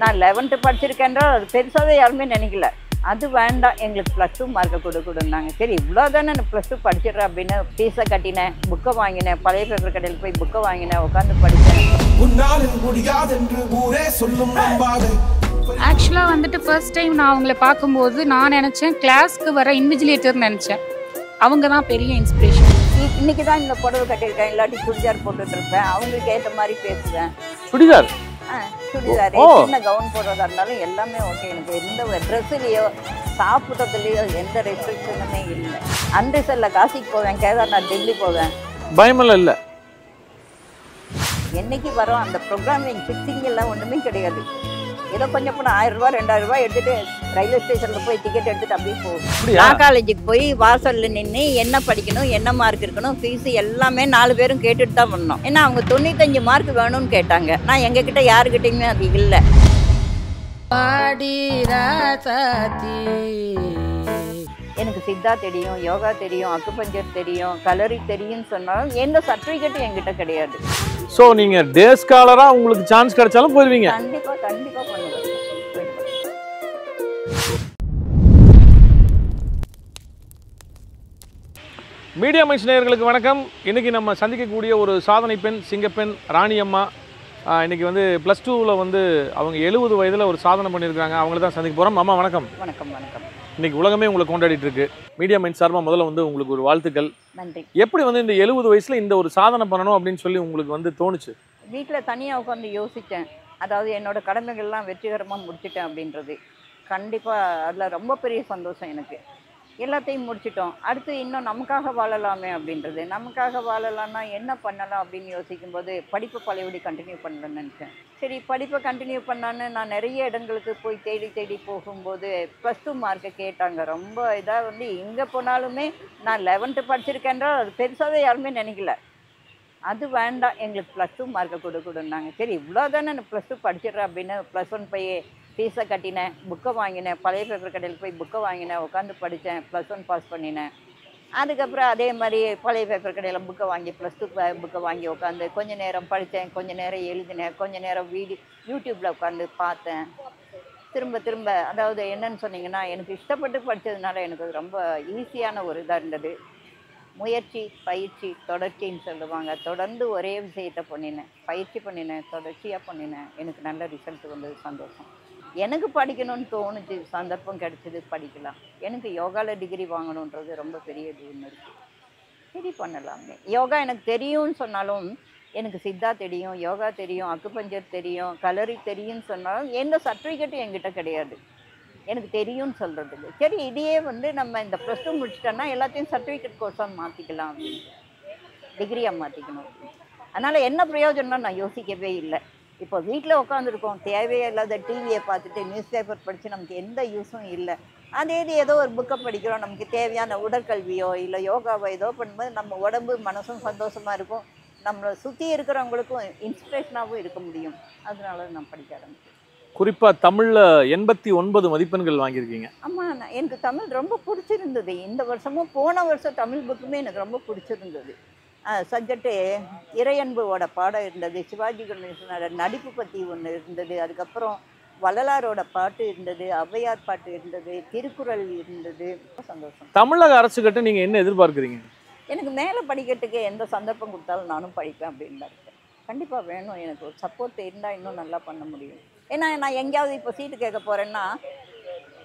நான் 11th படிச்சிருக்கேன்றா அது பெருசாகவே யாருமே நினைக்கல. அது வேண்டாம், எங்களுக்கு +2 மார்க்கை கொடுன்னாங்க. சரி இவ்வளோ தானே நான் +2 படிச்சிடுறேன் அப்படின்னு ஃபீஸை கட்டினேன், புக்கை வாங்கினேன், பழைய பேப்பர் கடையில் போய் புக்கை வாங்கினேன், உட்காந்து படித்தேன். ஆக்சுவலாக வந்துட்டு ஃபர்ஸ்ட் டைம் நான் அவங்கள பார்க்கும்போது நான் நினச்சேன் கிளாஸ்க்கு வர இன்விஜிலேட்டர்னு நினச்சேன். அவங்க தான் பெரிய இன்ஸ்பிரேஷன். இன்னைக்கு தான் இந்த புடவை கட்டியிருக்கேன், இல்லாட்டி சுடிதார் போட்டுட்டு இருப்பேன். அவங்களுக்கு ஏற்ற மாதிரி பேசுவேன். சுடிதார் சுடிதார் சின்ன கவுன் போடுறதா இருந்தாலும் எல்லாமே ஓகே. எனக்கு எந்த ட்ரெஸ்ஸுலேயோ சாப்பிட்றதுலையோ எந்த ரெஸ்ட்ரிக்ஷனுமே இல்லை. அன்ரிசல்ல காசிக்கு போவேன், கேதார்நாத் டெல்லி போவேன், பயமெல்லாம் இல்லை. என்னைக்கு வரோம் அந்த ப்ரோக்ராமிங் ஃபிக்ஸிங் எல்லாம் ஒன்றுமே கிடையாது. ஏதோ கொஞ்சம் போனால் 1000 ரூபா 2000 ரூபா எடுத்துட்டு ரயில்வே ஸ்டேஷனில் போய் டிக்கெட் எடுத்துட்டு அப்படியே போகும். நான் காலேஜுக்கு போய் வாசலில் நின்று என்ன படிக்கணும், என்ன மார்க் இருக்கணும், ஃபீஸு எல்லாமே 4 பேரும் கேட்டுட்டு தான் பண்ணோம். ஏன்னா அவங்க 95 மார்க் வேணும்னு கேட்டாங்க. நான் எங்ககிட்ட யாருக்கிட்டையுமே அது இல்லை. எனக்கு சித்தா தெரியும், யோகா தெரியும், அக்குபஞ்சர் தெரியும், கலரி தெரியும்னு சொன்னாலும் எந்த சர்டிஃபிகேட்டும் என்கிட்ட கிடையாது. ஸோ நீங்கள் டே ஸ்காலராக உங்களுக்கு சான்ஸ் கிடைச்சாலும் போயிருவீங்க? கண்டிப்பாக கண்டிப்பாக பண்ணுவேன். மீடியா மைன்ஸ் நேயர்களுக்கு வணக்கம். இன்றைக்கி நம்ம சந்திக்கக்கூடிய ஒரு சாதனை பெண், சிங்கப்பெண் ராணி அம்மா. இன்றைக்கி வந்து +2ல் வந்து அவங்க 70 வயதில் ஒரு சாதனை பண்ணியிருக்காங்க. அவங்கள தான் சந்திக்க போகிறோம். அம்மா வணக்கம். வணக்கம் வணக்கம். இன்றைக்கி உலகமே உங்களை கொண்டாடிட்டு இருக்கு. மீடியா மைன்ஸ் சார்பாக முதல்ல வந்து உங்களுக்கு ஒரு வாழ்த்துக்கள். நன்றி. எப்படி வந்து இந்த 70 வயசில் இந்த ஒரு சாதனை பண்ணணும் அப்படின்னு சொல்லி உங்களுக்கு வந்து தோணுச்சு? வீட்டில் தனியாக உட்காந்து யோசித்தேன். அதாவது என்னோட கடமைகள்லாம் வெற்றிகரமாக முடிச்சிட்டேன் அப்படின்றது. கண்டிப்பாக அதில் ரொம்ப பெரிய சந்தோஷம் எனக்கு. எல்லாத்தையும் முடிச்சிட்டோம், அடுத்து இன்னும் நமக்காக வாழலாமே அப்படின்றது. நமக்காக வாழலாம்னா என்ன பண்ணலாம் அப்படின்னு யோசிக்கும்போது படிப்பை பழையபடி கண்டினியூ பண்ணலன்னு நினச்சேன். சரி படிப்பை கண்டினியூ பண்ணலான்னு நான் நிறைய இடங்களுக்கு போய் தேடி போகும்போது +2 மார்க்கை கேட்டாங்க. ரொம்ப இதாக வந்து எங்கே போனாலுமே நான் 11th படிச்சிருக்கேன்றா அது பெருசாகவே யாருமே நினைக்கல. அது வேண்டாம், எங்களுக்கு +2 மார்க்கை கொடுன்னாங்க. சரி இவ்வளோ தானே நான் +2 படிச்சிடுறேன் அப்படின்னு +1 போய் ஃபீஸை கட்டினேன், புக்கை வாங்கினேன், பழைய பேப்பர் கடையில் போய் புக்கை வாங்கினேன், உட்காந்து படித்தேன், +1 பாஸ் பண்ணினேன். அதுக்கப்புறம் அதே மாதிரி பழைய பேப்பர் கடையில் புக்கை வாங்கி +2 புக்கை வாங்கி உட்காந்து கொஞ்சம் நேரம் படித்தேன், கொஞ்சம் நேரம் எழுதினேன், கொஞ்சம் நேரம் யூடியூப்பில் உட்காந்து பார்த்தேன். திரும்ப அதாவது என்னன்னு சொன்னீங்கன்னா, எனக்கு இஷ்டப்பட்டு படித்ததுனால எனக்கு அது ரொம்ப ஈஸியான ஒரு இதாக இருந்தது. முயற்சி, பயிற்சி, தொடர்ச்சின்னு சொல்லுவாங்க. தொடர்ந்து ஒரே விஷயத்தை பண்ணினேன், பயிற்சி பண்ணினேன், தொடர்ச்சியாக பண்ணினேன். எனக்கு நல்ல ரிசல்ட் வந்தது, சந்தோஷம். எனக்கு படிக்கணும்னு தோணுச்சு, சந்தர்ப்பம் கிடைச்சது, படிக்கலாம். எனக்கு யோகாவில் டிகிரி வாங்கணுன்றது ரொம்ப பெரிய ட்ரீம் இருக்குது. சரி பண்ணலாமே. யோகா எனக்கு தெரியும்னு சொன்னாலும் எனக்கு சித்தா தெரியும், யோகா தெரியும், அக்குபஞ்சர் தெரியும், கலரி தெரியும்னு சொன்னாலும் எந்த சர்டிஃபிகேட்டும் என்கிட்ட கிடையாது. எனக்கு தெரியும்னு சொல்கிறதுக்கு. சரி இதையே வந்து நம்ம இந்த +2 முடிச்சிட்டோன்னா எல்லாத்தையும் சர்டிஃபிகேட் கோர்ஸாக மாற்றிக்கலாம் அப்படின்னு, டிகிரியாக மாற்றிக்கணும். அதனால் என்ன பிரயோஜனம்னா நான் யோசிக்கவே இல்லை. இப்போ வீட்டில் உட்காந்துருக்கோம், தேவையே இல்லாத டிவியை பார்த்துட்டு நியூஸ் பேப்பர் படித்து நமக்கு எந்த யூஸும் இல்லை. அதே இது ஏதோ ஒரு புக்கை படிக்கிறோம், நமக்கு தேவையான உடற்கல்வியோ இல்லை யோகாவோ ஏதோ பண்ணும்போது நம்ம உடம்பு மனசும் சந்தோஷமாக இருக்கும், நம்மளை சுற்றி இருக்கிறவங்களுக்கும் இன்ஸ்பிரேஷனாகவும் இருக்க முடியும். அதனால நான் படிக்க ஆரம்பிச்சேன். குறிப்பாக தமிழில் 89 மதிப்பெண்கள் வாங்கியிருக்கீங்க. ஆமாம், எனக்கு தமிழ் ரொம்ப பிடிச்சிருந்தது. இந்த வருஷமும் போன வருஷம் தமிழ் புக்குமே எனக்கு ரொம்ப பிடிச்சிருந்தது. சப்ஜெக்டு இறையன்போட பாடம் இருந்தது, சிவாஜி கணேசனோட நடிப்பு பற்றி ஒன்று இருந்தது, அதுக்கப்புறம் வள்ளலாரோட பாட்டு இருந்தது, ஔவையார் பாட்டு இருந்தது, திருக்குறள் இருந்தது. சந்தோஷம். தமிழக அரசுக்கிட்ட நீங்கள் என்ன எதிர்பார்க்குறீங்க? எனக்கு மேலே படிக்கிறதுக்கு எந்த சந்தர்ப்பம் கொடுத்தாலும் நானும் படிப்பேன் அப்படின்னு தான் இருக்கேன். கண்டிப்பாக வேணும், எனக்கு ஒரு சப்போர்ட் இருந்தால் இன்னும் நல்லா பண்ண முடியும். ஏன்னா நான் எங்கேயாவது இப்போ சீட்டு கேட்க போகிறேன்னா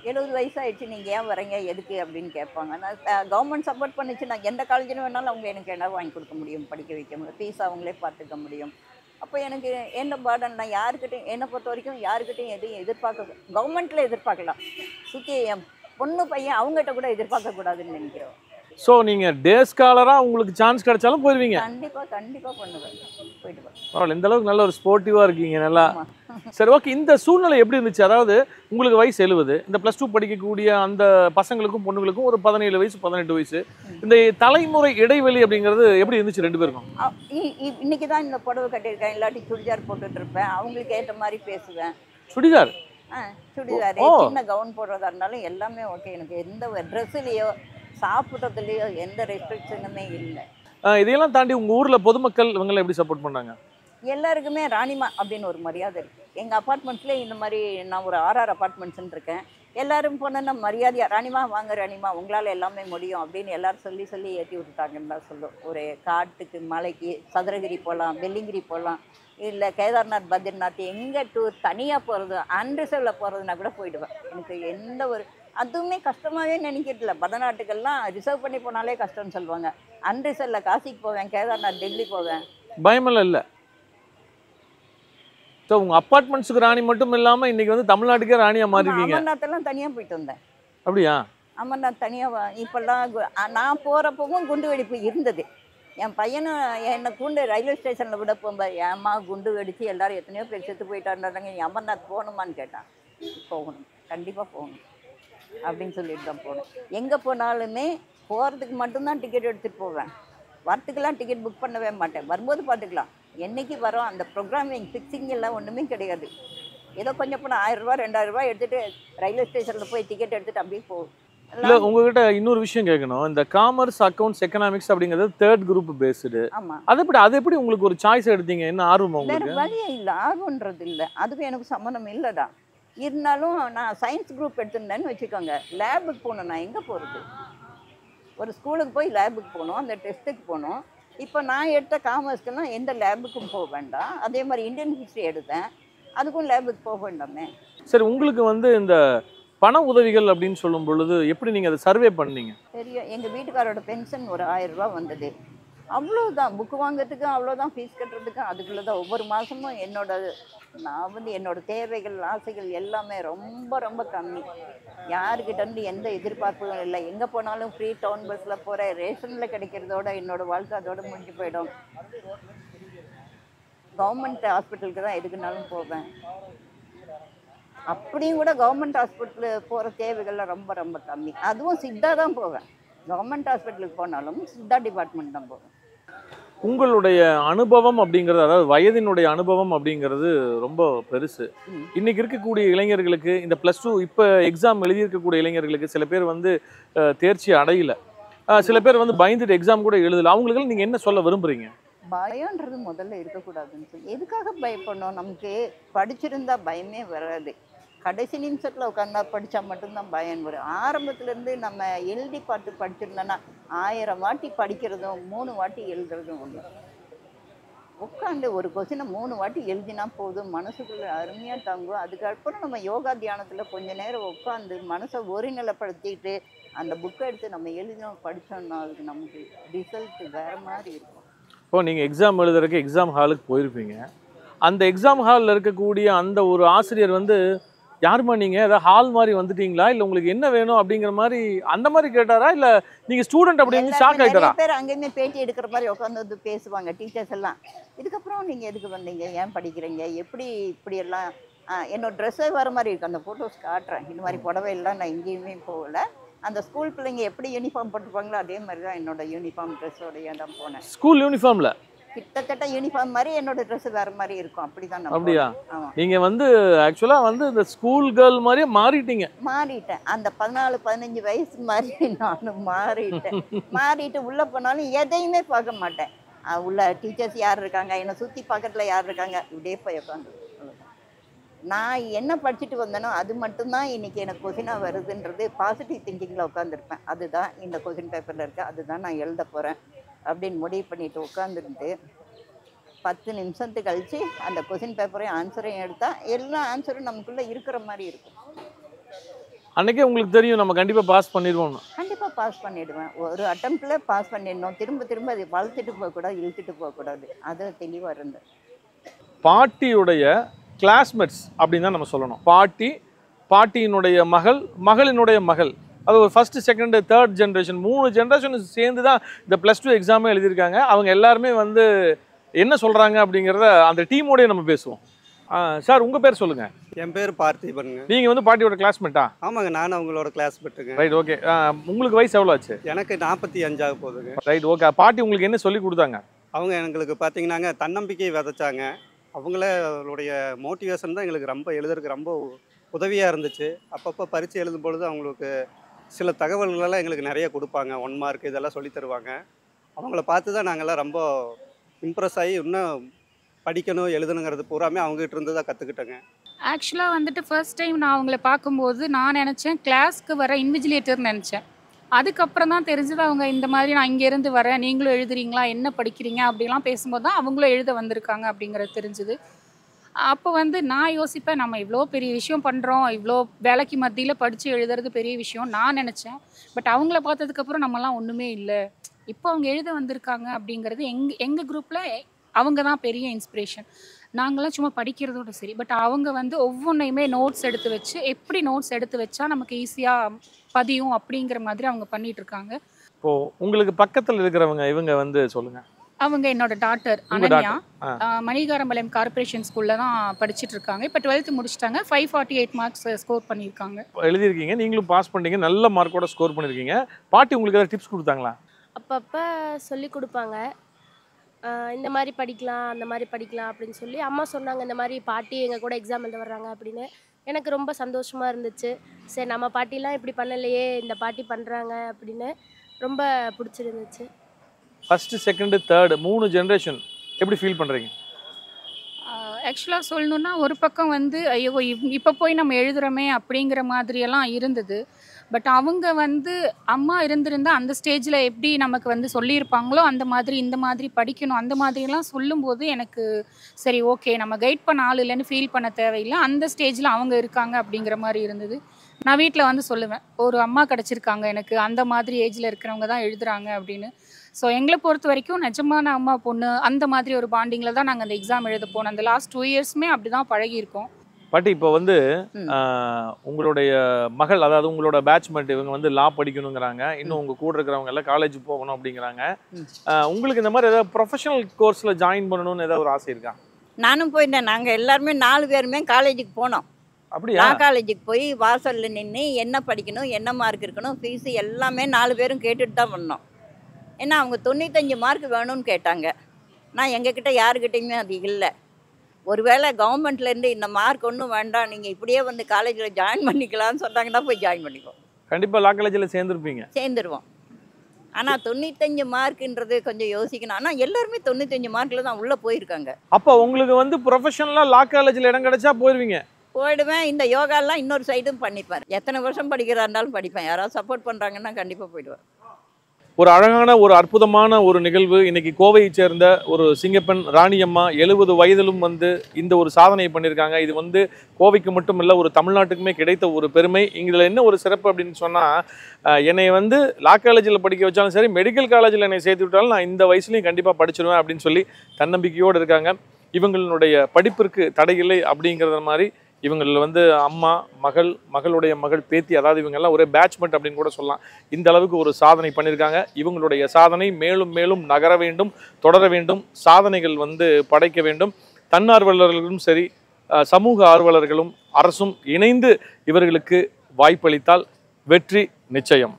70 வயசாகிடுச்சு, நீங்கள் ஏன் வரீங்க, எதுக்கு அப்படின்னு கேட்பாங்க. நான் கவர்மெண்ட் சப்போர்ட் பண்ணிச்சு, நான் எந்த காலேஜில் வேணாலும் அவங்க எனக்கு என்ன வாங்கி கொடுக்க முடியும், படிக்க வைக்க முடியும், ஃபீஸ் அவங்களே பார்த்துக்க முடியும். அப்போ எனக்கு என்ன பேர்டன், நான் யாருக்கிட்டையும் என்னை பொறுத்த வரைக்கும் யாருக்கிட்டையும் எதையும் கவர்மெண்ட்டில் எதிர்பார்க்கலாம், சுற்றி என் பொண்ணு பையன் அவங்ககிட்ட கூட எதிர்பார்க்கக்கூடாதுன்னு நினைக்கிறோம். ஸோ நீங்கள் டே ஸ்காலராக உங்களுக்கு சான்ஸ் கிடைச்சாலும் போயிருவீங்க? கண்டிப்பாக பண்ணுவேன், போயிட்டு வரேன். பரவாயில்ல, இந்த அளவுக்கு நல்ல ஒரு ஸ்போர்ட்டிவாக இருக்கீங்க நல்லா. சரி ஓகே, இந்த சூழ்நிலை எப்படி இருந்துச்சு? அதாவது உங்களுக்கு வயசு 70, இந்த +2 படிக்கக்கூடிய அந்த பசங்களுக்கும் பொண்ணுங்களுக்கும் ஒரு 17 வயசு 18 வயசு, இந்த தலைமுறை இடைவெளி அப்படிங்கிறது எப்படி இருந்துச்சு 2 பேருக்கும்? இன்னைக்கு தான் இந்த புடவை கட்டியிருக்கேன், இல்லாட்டி சுடிதார் போட்டுட்டு இருப்பேன், அவங்களுக்கு ஏற்ற மாதிரி பேசுவேன். சுடிதார் சுடிதார் சின்ன கவுன் போடுறதா இருந்தாலும் எல்லாமே ஓகே. எனக்கு எந்த ட்ரெஸ்ஸுலேயோ சாப்பிட்றதுலையோ எந்த ரெஸ்ட்ரிக்ஷனுமே இல்லை. இதையெல்லாம் தாண்டி உங்கள் ஊரில் பொதுமக்கள் இவங்களை எப்படி சப்போர்ட் பண்ணாங்க? எல்லாருக்குமே ராணிமா அப்படின்னு ஒரு மரியாதை இருக்குது. எங்கள் அப்பார்ட்மெண்ட்ஸ்லேயே இந்த மாதிரி நான் ஒரு 6 அப்பார்ட்மெண்ட்ஸ்ன்னு இருக்கேன். எல்லாரும் போனோன்னா மரியாதையாக ராணிமா வாங்க ராணிமா உங்களால் எல்லாமே முடியும் அப்படின்னு எல்லாரும் சொல்லி சொல்லி ஏற்றி விட்டுட்டாங்கன்னு தான் சொல்லும். ஒரு காட்டுக்கு மலைக்கு சதுரகிரி போகலாம், வெள்ளிங்கிரி போகலாம், இல்லை கேதார்நாத் பத்ரிநாத் எங்கே டூர் தனியாக போகிறது அன்ரிசர்வில் போகிறதுனா கூட போயிடுவேன். எனக்கு எந்த ஒரு அதுவுமே கஷ்டமாகவே நினைக்கிறதில்ல. பதநாட்டுக்கெல்லாம் ரிசர்வ் பண்ணி போனாலே கஷ்டம்னு சொல்லுவாங்க. அன்ரிசர்வில் காசிக்கு போவேன், கேதார்நாத் டெல்லி போவேன். பயமெல்லாம் இல்லை. ஸோ உங்க அப்பார்ட்மெண்ட்ஸுக்கு ராணி மட்டும் இல்லாம இன்னைக்கு வந்து தமிழ்நாட்டுக்கே ராணியா மாறி இருக்கீங்க. அமர்நாத்தெல்லாம் தனியாக போயிட்டு வந்தேன். அப்படியா? அமர்நாத் தனியாக இப்போல்லாம் நான் போகிறப்பவும் குண்டு வெடிப்பு இருந்தது. என் பையனும் என்னை கூண்டு ரயில்வே ஸ்டேஷனில் விட போகும்போது ஏம்மா குண்டு வெடித்து எல்லாரும் எத்தனையோ பேர் செத்து போயிட்டான்றாங்க, நீ அமர்நாத் போகணுமான்னு கேட்டான். போகணும், கண்டிப்பாக போகணும் அப்படின்னு சொல்லிட்டு தான் போனேன். எங்கே போனாலுமே போகிறதுக்கு மட்டும்தான் டிக்கெட் எடுத்துகிட்டு போவேன். வரத்துக்கெல்லாம் டிக்கெட் புக் பண்ணவே மாட்டேன். வரும்போது பார்த்துக்கலாம். என்றைக்கு வரோம் அந்த ப்ரோக்ராமிங் ஃபிக்ஸிங் எல்லாம் ஒன்றுமே கிடையாது. ஏதோ கொஞ்சம் போனால் 1000 ரூபா 2000 ரூபா எடுத்துகிட்டு ரயில்வே ஸ்டேஷனில் போய் டிக்கெட் எடுத்துகிட்டு அப்படியே போகும். இல்லை உங்ககிட்ட இன்னொரு விஷயம் கேட்கணும். இந்த காமர்ஸ், அக்கௌண்ட்ஸ், எக்கனாமிக்ஸ் அப்படிங்கிறது 3rd குரூப் பேஸ்டு. ஆமாம். அது எப்படி உங்களுக்கு ஒரு சாய்ஸ் எடுத்தீங்க? என்ன ஆர்வம் வேறு உங்களுக்கு? வழியே இல்லை, ஆர்வன்றது இல்லை. அதுக்கும் எனக்கு சம்மந்தம் இல்லை தான். இருந்தாலும் நான் சயின்ஸ் குரூப் எடுத்திருந்தேன்னு வச்சுக்கோங்க, லேபுக்கு போகணும். நான் எங்கே போகிறது? ஒரு ஸ்கூலுக்கு போய் லேபுக்கு போகணும், அந்த டெஸ்ட்டுக்கு போகணும். இப்போ நான் எடுத்த காமர்ஸ்க்கெல்லாம் எந்த லேபுக்கும் போக வேண்டாம். அதே மாதிரி இந்தியன் ஹிஸ்ட்ரி எடுத்தேன், அதுக்கும் லேபுக்கு போக வேண்டாமே. சரி, உங்களுக்கு வந்து இந்த பண உதவிகள் அப்படின்னு சொல்லும் பொழுது எப்படி நீங்கள் அதை சர்வே பண்ணீங்க? பெரிய எங்கள் வீட்டுக்காரோட பென்ஷன் ஒரு 1000 ரூபா வந்தது. அவ்வளோதான். புக்கு வாங்கிறதுக்கும் அவ்வளோதான், ஃபீஸ் கட்டுறதுக்கும் அதுக்குள்ளே தான். ஒவ்வொரு மாதமும் நான் வந்து என்னோடய தேவைகள் ஆசைகள் எல்லாமே ரொம்ப ரொம்ப கம்மி. யாருக்கிட்டேருந்து எந்த எதிர்பார்ப்பும் இல்லை. எங்கே போனாலும் ஃப்ரீ டவுன் பஸ்ஸில் போகிறேன். ரேஷனில் கிடைக்கிறதோட என்னோடய வாழ்க்கை அதோடு முடிஞ்சு போயிடும். கவர்மெண்ட் ஹாஸ்பிட்டலுக்கு தான் எதுக்குனாலும் போவேன். அப்படியும் கூட கவர்மெண்ட் ஹாஸ்பிட்டலு போகிற தேவைகள்லாம் ரொம்ப ரொம்ப கம்மி. அதுவும் சித்தா தான் போவேன். கவர்மெண்ட் ஹாஸ்பிட்டலுக்கு போனாலும் சித்தா டிபார்ட்மெண்ட் தான் போவேன். உங்களுடைய அனுபவம் அப்படிங்கிறது, அதாவது வயதினுடைய அனுபவம் அப்படிங்கிறது ரொம்ப பெருசு. இன்னைக்கு இருக்கக்கூடிய இளைஞர்களுக்கு இந்த +2 இப்போ எக்ஸாம் எழுதியிருக்கக்கூடிய இளைஞர்களுக்கு சில பேர் வந்து தேர்ச்சி அடையல, சில பேர் வந்து பயந்துட்டு எக்ஸாம் கூட எழுதல. அவங்களுக்கு நீங்கள் என்ன சொல்ல விரும்புறீங்க? பயம்ன்றது முதல்ல இருக்கக்கூடாதுன்னு சொல்லி. எதுக்காக பயப்படணும்? நமக்கு படிச்சிருந்தா பயமே வராது. கடைசி நிமிஷத்தில் உட்காந்தா படித்தா மட்டும்தான் பயம் வரும். ஆரம்பத்துலேருந்து நம்ம எழுதி பார்த்து படிச்சிருந்தோன்னா 1000 வாட்டி படிக்கிறதும் 3 வாட்டி எழுதுறதும் ஒன்று. உட்காந்து ஒரு கொஸ்டினை 3 வாட்டி எழுதினா போதும், மனசுக்குள்ளே அருமையாக தாங்கும். அதுக்கப்புறம் நம்ம யோகா தியானத்தில் கொஞ்ச நேரம் உட்காந்து மனசை ஒருநிலைப்படுத்திட்டு அந்த புக்கை எடுத்து நம்ம எழுதினோம் படித்தோம்னா அதுக்கு நமக்கு ரிசல்ட் வேறு மாதிரி இருக்கும். இப்போ நீங்கள் எக்ஸாம் எழுதுறதுக்கு எக்ஸாம் ஹாலுக்கு போயிருப்பீங்க. அந்த எக்ஸாம் ஹாலில் இருக்கக்கூடிய அந்த ஒரு ஆசிரியர் வந்து யாருமா நீங்கள் ஏதாவது ஹால் மாதிரி வந்துட்டீங்களா, இல்லை உங்களுக்கு என்ன வேணும் அப்படிங்கிற மாதிரி அந்த மாதிரி கேட்டாரா, இல்லை நீங்கள் ஸ்டூடெண்ட் அப்படின்னு ஷாக் ஆகிட்டாரா? பேர் அங்கேயுமே பேட்டி எடுக்கிற மாதிரி உட்காந்து வந்து பேசுவாங்க டீச்சர்ஸ் எல்லாம். இதுக்கப்புறம் நீங்கள் எதுக்கு வந்தீங்க, ஏன் படிக்கிறீங்க, எப்படி இப்படியெல்லாம் என்னோட ட்ரெஸ்ஸே வர மாதிரி இருக்குது. அந்த ஃபோட்டோஸ் காட்டுறேன். இந்த மாதிரி புடவை எல்லாம் நான் எங்கேயுமே போகல. அந்த ஸ்கூல் பிள்ளைங்க எப்படி யூனிஃபார்ம் போட்டுப்பாங்களோ அதே மாதிரி தான் என்னோட யூனிஃபார்ம் ட்ரெஸ்ஸோடைய தான் போனேன். ஸ்கூல் யூனிஃபார்மில் கிட்டத்தட்ட யூனிஃபார்ம் மாதிரி என்னோட ட்ரெஸ் வேறு மாதிரி இருக்கும். அப்படி தான். அப்படியா? ஆமாம். நீங்கள் வந்து ஆக்சுவலாக வந்து இந்த ஸ்கூல் கேர்ள் மாதிரியே மாறிட்டேன். அந்த 14-15 வயசு மாதிரி நானும் மாறிட்டு உள்ளே போனாலும் எதையுமே பார்க்க மாட்டேன். உள்ள டீச்சர்ஸ் யார் இருக்காங்க, என்னை சுற்றி பக்கத்தில் யார் இருக்காங்க, இப்படியே போய் உட்காந்து நான் என்ன படிச்சுட்டு வந்தேனோ அது மட்டும்தான் இன்றைக்கி எனக்கு கொஷினாக வருதுன்றது பாசிட்டிவ் திங்கிங்கில் உட்காந்துருப்பேன். அதுதான் இந்த கொஷின் பேப்பரில் இருக்குது, அதுதான் நான் எழுத போகிறேன் அப்படின்னு முடிவு பண்ணிட்டு உட்காந்துருந்து 10 நிமிஷத்துக்கு கழித்து அந்த கொஷின் பேப்பரையும் ஆன்சரையும் எடுத்தால் எல்லா ஆன்சரும் நமக்குள்ளே இருக்கிற மாதிரி இருக்கும். அன்றைக்கே உங்களுக்கு தெரியும் நம்ம கண்டிப்பாக பாஸ் பண்ணிடுவோம். கண்டிப்பாக பாஸ் பண்ணிவிடுவேன். ஒரு அட்டம்ப்டில் பாஸ் பண்ணிடணும். திரும்ப திரும்ப அதை வளர்த்துட்டு போகக்கூடாது, இழுத்துட்டு போகக்கூடாது. அது தெளிவாக இருந்தது. பாட்டியுடைய கிளாஸ்மேட்ஸ் அப்படின்னு தான் நம்ம சொல்லணும். பாட்டியினுடைய மகளினுடைய மகள், அது ஒரு first second third generation 3 generation சேர்ந்து தான் இந்த +2 எக்ஸாமே எழுதியிருக்காங்க. அவங்க எல்லாருமே வந்து என்ன சொல்கிறாங்க அப்படிங்கிறத அந்த டீமோடய நம்ம பேசுவோம். சார் உங்கள் பேர் சொல்லுங்கள். என் பேர் பார்த்திபனுங்க. நீங்கள் வந்து பாட்டியோட கிளாஸ்மேட்டா? ஆமாங்க, நான் அவங்களோட கிளாஸ்மேட்டுங்க. Right, okay. உங்களுக்கு வயசு எவ்வளோ ஆச்சு? எனக்கு 45 ஆக போகுதுங்க. Right, okay. பாட்டி உங்களுக்கு என்ன சொல்லி கொடுத்தாங்க? அவங்க எங்களுக்கு பார்த்தீங்கன்னாங்க தன்னம்பிக்கை விதைச்சாங்க. அவங்களுடைய மோட்டிவேஷன் தான் எங்களுக்கு ரொம்ப எழுதுறதுக்கு ரொம்ப உதவியாக இருந்துச்சு. அப்பப்போ பரீட்சை எழுதும் பொழுது அவங்களுக்கு சில தகவல்களெல்லாம் எங்களுக்கு நிறைய கொடுப்பாங்க. 1 மார்க் இதெல்லாம் சொல்லி தருவாங்க. அவங்கள பார்த்து தான் நாங்கள்லாம் ரொம்ப இம்ப்ரெஸ் ஆகி இன்னும் படிக்கணும் எழுதணுங்கிறது பூராமே அவங்ககிட்ட இருந்து தான் கற்றுக்கிட்டேங்க. ஆக்சுவலாக வந்துட்டு ஃபர்ஸ்ட் டைம் நான் அவங்கள பார்க்கும்போது நான் நினச்சேன் கிளாஸ்க்கு வர இன்விஜிலேட்டர்னு நினச்சேன். அதுக்கப்புறம் தான் தெரிஞ்சது அவங்க இந்த மாதிரி நான் இங்கேருந்து வரேன், நீங்களும் எழுதுறீங்களா, என்ன படிக்கிறீங்க அப்படிலாம் பேசும்போது தான் அவங்களும் எழுத வந்திருக்காங்க அப்படிங்கிறது தெரிஞ்சுது. அப்போ வந்து நான் யோசிப்பேன், நம்ம இவ்வளோ பெரிய விஷயம் பண்ணுறோம், இவ்வளோ வேலைக்கு மத்தியில் படித்து எழுதுறது பெரிய விஷயம் நான் நினச்சேன். பட் அவங்கள பார்த்ததுக்கப்புறம் நம்மலாம் ஒன்றுமே இல்லை, இப்போ அவங்க எழுத வந்திருக்காங்க அப்படிங்கிறது எங்கள் குரூப்பில் அவங்க தான் பெரிய இன்ஸ்பிரேஷன். நாங்களாம் சும்மா படிக்கிறதோட சரி, பட் அவங்க வந்து ஒவ்வொன்றையுமே நோட்ஸ் எடுத்து வச்சு எப்படி நோட்ஸ் எடுத்து வச்சா நமக்கு ஈஸியாக பதியும் அப்படிங்கிற மாதிரி அவங்க பண்ணிட்டு இருக்காங்க. இப்போ உங்களுக்கு பக்கத்தில் இருக்கிறவங்க இவங்க வந்து சொல்லுங்க. அவங்க என்னோட டாட்டர் அனன்யா, மணிகாரம்பாளையம் கார்பரேஷன் ஸ்கூலில் தான் படிச்சுட்டு இருக்காங்க. இப்போ 12th முடிச்சிட்டாங்க, 548 மார்க்ஸ் ஸ்கோர் பண்ணியிருக்காங்க. எழுதியிருக்கீங்க, நீங்களும் பாஸ் பண்ணிட்டீங்க, நல்ல மார்க்கோட ஸ்கோர் பண்ணியிருக்கீங்க. பாட்டி உங்களுக்கு ஏதாவது டிப்ஸ் கொடுத்தாங்களா? அப்பப்போ சொல்லி கொடுப்பாங்க, இந்த மாதிரி படிக்கலாம் அந்த மாதிரி படிக்கலாம் அப்படின்னு சொல்லி. அம்மா சொன்னாங்க இந்த மாதிரி பாட்டி எங்கள் கூட எக்ஸாம் எழுத வர்றாங்க அப்படின்னு. எனக்கு ரொம்ப சந்தோஷமாக இருந்துச்சு. சரி நம்ம பாட்டிலாம் இப்படி பண்ணலையே, இந்த பாட்டி பண்ணுறாங்க அப்படின்னு ரொம்ப பிடிச்சிருந்துச்சு. ஃபர்ஸ்ட் செகண்ட் தேர்ட் 3 ஜென்ரேஷன் எப்படி ஃபீல் பண்ணுறீங்க? ஆக்சுவலாக சொல்லணுன்னா ஒரு பக்கம் வந்து ஐயோ இப்போ போய் நம்ம எழுதுகிறோமே அப்படிங்கிற மாதிரியெல்லாம் இருந்தது. பட் அவங்க வந்து அம்மா இருந்திருந்தால் அந்த ஸ்டேஜில் எப்படி நமக்கு வந்து சொல்லியிருப்பாங்களோ அந்த மாதிரி இந்த மாதிரி படிக்கணும் அந்த மாதிரிலாம் சொல்லும்போது எனக்கு சரி ஓகே நம்ம கைட் பண்ண ஆள் இல்லைன்னு ஃபீல் பண்ண தேவையில்லை, அந்த ஸ்டேஜில் அவங்க இருக்காங்க அப்படிங்கிற மாதிரி இருந்தது. நான் வீட்டில் வந்து சொல்லுவேன், ஒரு அம்மா கிடச்சிருக்காங்க எனக்கு, அந்த மாதிரி ஏஜில் இருக்கிறவங்க தான் எழுதுகிறாங்க அப்படின்னு. ஸோ எங்களை பொறுத்த வரைக்கும் நிஜமான அம்மா பொண்ணு அந்த மாதிரி ஒரு பாண்டிங்கில் தான் நாங்கள் அந்த எக்ஸாம் எழுத போனோம். அந்த லாஸ்ட் 2 இயர்ஸுமே அப்படி தான் பழகியிருக்கோம். பாட்டி இப்போ வந்து உங்களுடைய மகள், அதாவது உங்களோட பேட்ச்மெண்ட் இவங்க வந்து லா படிக்கணுங்கிறாங்க, இன்னும் உங்கள் கூட இருக்கிறவங்க எல்லாம் காலேஜ் போகணும் அப்படிங்கிறாங்க. உங்களுக்கு இந்த மாதிரி ஏதாவது ப்ரொஃபஷனல் கோர்ஸில் ஜாயின் பண்ணணும்னு ஏதாவது ஒரு ஆசை இருக்கா? நானும் போயிருந்தேன். நாங்கள் எல்லாருமே 4 பேருமே காலேஜுக்கு போனோம். அப்படியா? நான் காலேஜுக்கு போய் வாசலில் நின்று என்ன படிக்கணும், என்ன மார்க் இருக்கணும், ஃபீஸு எல்லாமே 4 பேரும் கேட்டுட்டு தான் பண்ணோம். ஏன்னா அவங்க 95 மார்க் வேணும்னு கேட்டாங்க. நான் எங்ககிட்ட யாருக்கிட்டையுமே அது இல்லை. ஒருவேளை கவர்மெண்ட்லேருந்து இந்த மார்க் ஒன்றும் வேண்டாம், நீங்கள் இப்படியே வந்து காலேஜில் ஜாயின் பண்ணிக்கலாம்னு சொன்னாங்கன்னா போய் ஜாயின் பண்ணிக்குவோம். கண்டிப்பாக லா காலேஜில் சேர்ந்துருவோம். ஆனால் 95 மார்க்குன்றது கொஞ்சம் யோசிக்கணும். ஆனால் எல்லாருமே 95 மார்க்கில் தான் உள்ளே போயிருக்காங்க. அப்போ உங்களுக்கு வந்து ப்ரொஃபஷனலாக லா காலேஜில் இடம் கிடைச்சா போயிடுவீங்க? போயிடுவேன். இந்த யோகாலாம் இன்னொரு சைடும் பண்ணிப்பேன். எத்தனை வருஷம் படிக்கிறதா இருந்தாலும் படிப்பேன். யாராவது சப்போர்ட் பண்ணுறாங்கன்னா கண்டிப்பாக போயிடுவேன். ஒரு அழகான ஒரு அற்புதமான ஒரு நிகழ்வு. இன்னைக்கு கோவையை சேர்ந்த ஒரு சிங்கப்பெண் ராணியம்மா 70 வயதிலும் வந்து இந்த ஒரு சாதனையை பண்ணியிருக்காங்க. இது வந்து கோவைக்கு மட்டும் இல்லை, ஒரு தமிழ்நாட்டுக்குமே கிடைத்த ஒரு பெருமை. இதில் என்ன ஒரு சிறப்பு அப்படின்னு சொன்னால், என்னை வந்து லா காலேஜில் படிக்க வச்சாலும் சரி, மெடிக்கல் காலேஜில் என்னை சேர்த்து விட்டாலும் நான் இந்த வயசுலையும் கண்டிப்பாக படிச்சிடுவேன் அப்படின்னு சொல்லி தன்னம்பிக்கையோடு இருக்காங்க. இவங்களுடைய படிப்பிற்கு தடையில்லை அப்படிங்கிறத மாதிரி இவங்களில் வந்து அம்மா, மகள், மகளுடைய மகள், பேத்தி, அதாவது இவங்கெல்லாம் ஒரே பேட்ச்மெண்ட் அப்படின்னு கூட சொல்லலாம். இந்த அளவுக்கு ஒரு சாதனை பண்ணியிருக்காங்க. இவங்களுடைய சாதனை மேலும் மேலும் நகர வேண்டும், தொடர வேண்டும், சாதனைகள் வந்து படைக்க வேண்டும். தன்னார்வலர்களும் சரி, சமூக ஆர்வலர்களும் அரசும் இணைந்து இவர்களுக்கு வாய்ப்பளித்தால் வெற்றி நிச்சயம்.